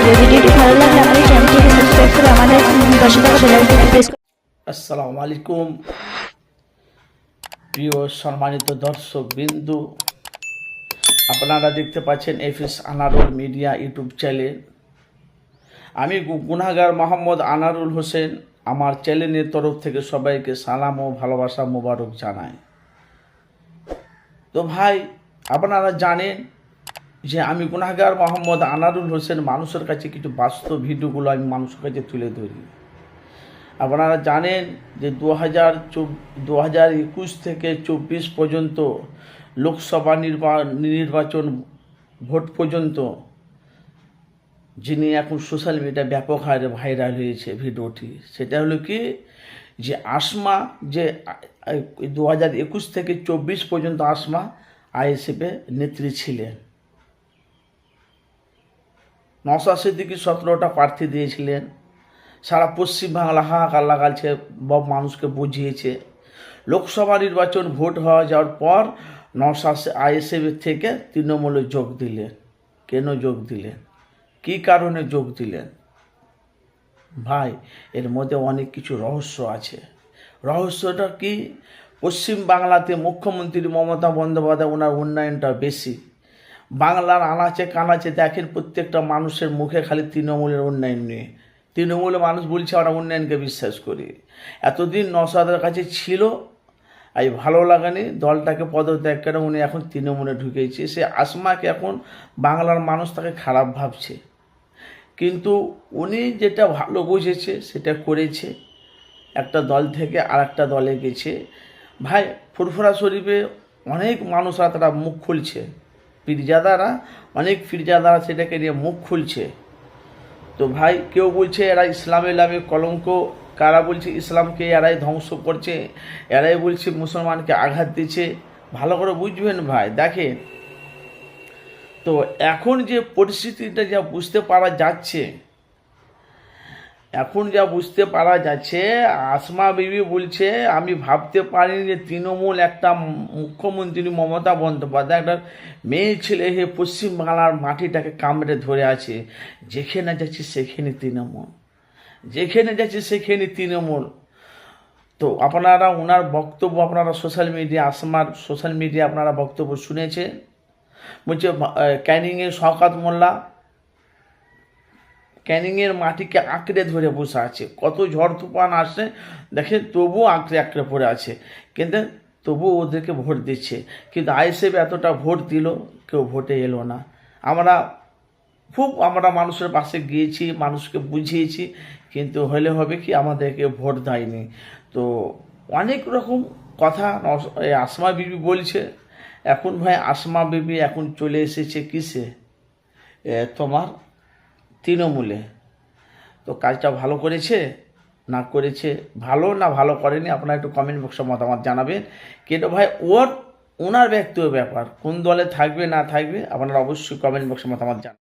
ভিডিওটি ভালো লাগলে আমাদের চ্যানেলটিকে সাবস্ক্রাইব করে আমাদের পাশে থাকা বেল আইকনটি প্রেস করুন। আসসালামু আলাইকুম প্রিয় সম্মানিত দর্শক বিন্দু, আপনারা দেখতে পাচ্ছেন FS Anarul media YouTube channel. আমি গুনাহগার মোহাম্মদ আনারুল হোসেন আমার চ্যানেলের তরফ থেকে সবাইকে সালাম ও ভালোবাসা মোবারক জানাই। তো ভাই, আপনারা জানেন যে আমি গুনাহগার মোহাম্মদ আনারুল হোসেন মানুষের কাছে কিছু বাস্তব ভিডিওগুলো আমি মানুষের কাছে তুলে ধরি। আপনারা জানেন যে 2021 থেকে 24 পর্যন্ত লোকসভা নির্বাচন ভোট পর্যন্ত যিনি এখন সোশ্যাল মিডিয়া ব্যাপক হারে ভাইরাল হয়েছে ভিডিওটি, সেটা হলো কি যে আসমা, যে 2021 থেকে 24 পর্যন্ত আসমা আইএসএফে নেত্রী ছিলেন। নওশাদ সিদ্দিকী 17টা প্রার্থী দিয়েছিলেন। সারা পশ্চিমবাংলা হাহাকার লাগাচ্ছে, মানুষকে বুঝিয়েছে। লোকসভা নির্বাচন ভোট হওয়া যাওয়ার পর নওশাদ আইএসএফ থেকে তৃণমূলে যোগ দিলেন। কেন যোগ দিলেন, কী কারণে যোগ দিলেন? ভাই, এর মধ্যে অনেক কিছু রহস্য আছে। রহস্যটা কি? পশ্চিম বাংলাতে মুখ্যমন্ত্রী মমতা বন্দ্যোপাধ্যায়, ওনার উন্নয়নটা বেশি। বাংলার আনাচে কানাচে দেখেন প্রত্যেকটা মানুষের মুখে খালি তৃণমূলের উন্নয়ন নিয়ে। তৃণমূলের মানুষ বলছে আমরা উন্নয়নকে বিশ্বাস করি। এতদিন নওশাদের কাছে ছিল, এই ভালো লাগেনি, দলটাকে পদত্যাগ করে উনি এখন তৃণমূলে ঢুকেছে। সে আসমাকে এখন বাংলার মানুষ তাকে খারাপ ভাবছে, কিন্তু উনি যেটা ভালো বুঝেছে সেটা করেছে। একটা দল থেকে আর একটা দলে গেছে। ভাই, ফুরফুরা শরীফে অনেক মানুষরা তারা মুখ খুলছে, পীরজাদারা, অনেক পীরজাদারা সেটাকে নিয়ে মুখ খুলছে। তো ভাই, কেউ বলছে এরা ইসলামের নামে কলঙ্ক, কারা বলছে ইসলামকে এরাই ধ্বংস করছে, এরাই বলছে মুসলমানকে আঘাত দিচ্ছে। ভালো করে বুঝবেন ভাই। দেখেন, তো এখন যে পরিস্থিতিটা যা বুঝতে পারা যাচ্ছে, আসমা বিবি বলছে আমি ভাবতে পারিনি যে তৃণমূল একটা মুখ্যমন্ত্রী মমতা বন্দ্যোপাধ্যায় একটা মেয়ে ছেলে হয়ে পশ্চিমবাংলার মাটিটাকে কামড়ে ধরে আছে। যেখানে যাচ্ছে সেখানে তৃণমূল, যেখানে যাচ্ছে সেখানে তৃণমূল। তো আপনারা ওনার বক্তব্য, আপনারা সোশ্যাল মিডিয়া, আসমার সোশ্যাল মিডিয়া আপনারা বক্তব্য শুনেছেন। বলছে ক্যানিংয়ের শওকত মোল্লা ক্যানিংয়ের মাটিকে আঁকড়ে ধরে বসে আছে। কত ঝড় তুফান আসছে দেখেন, তবুও আঁকড়ে আঁকড়ে পড়ে আছে, কিন্তু তবুও ওদেরকে ভোট দিচ্ছে। কিন্তু আইএসএফ এতটা ভোট দিল, কেউ ভোটে এলো না। আমরা মানুষের পাশে গিয়েছি, মানুষকে বুঝিয়েছি, কিন্তু হলে হবে কি, আমাদেরকে ভোট দেয়নি। তো অনেক রকম কথা আসমা বিবি বলছে। এখন ভাই, আসমা বিবি এখন চলে এসেছে কিসে, তোমার তৃণমূলে। তো কাজটা ভালো করেছে না করেছে, ভালো না ভালো করেনি, আপনারা একটু কমেন্ট বক্সে মতামত জানাবেন। কিন্তু ভাই, ওনার ব্যক্তিগত ব্যাপার, কোন দলে থাকবে না থাকবে আপনারা অবশ্যই কমেন্ট বক্সে মতামত জানাবেন।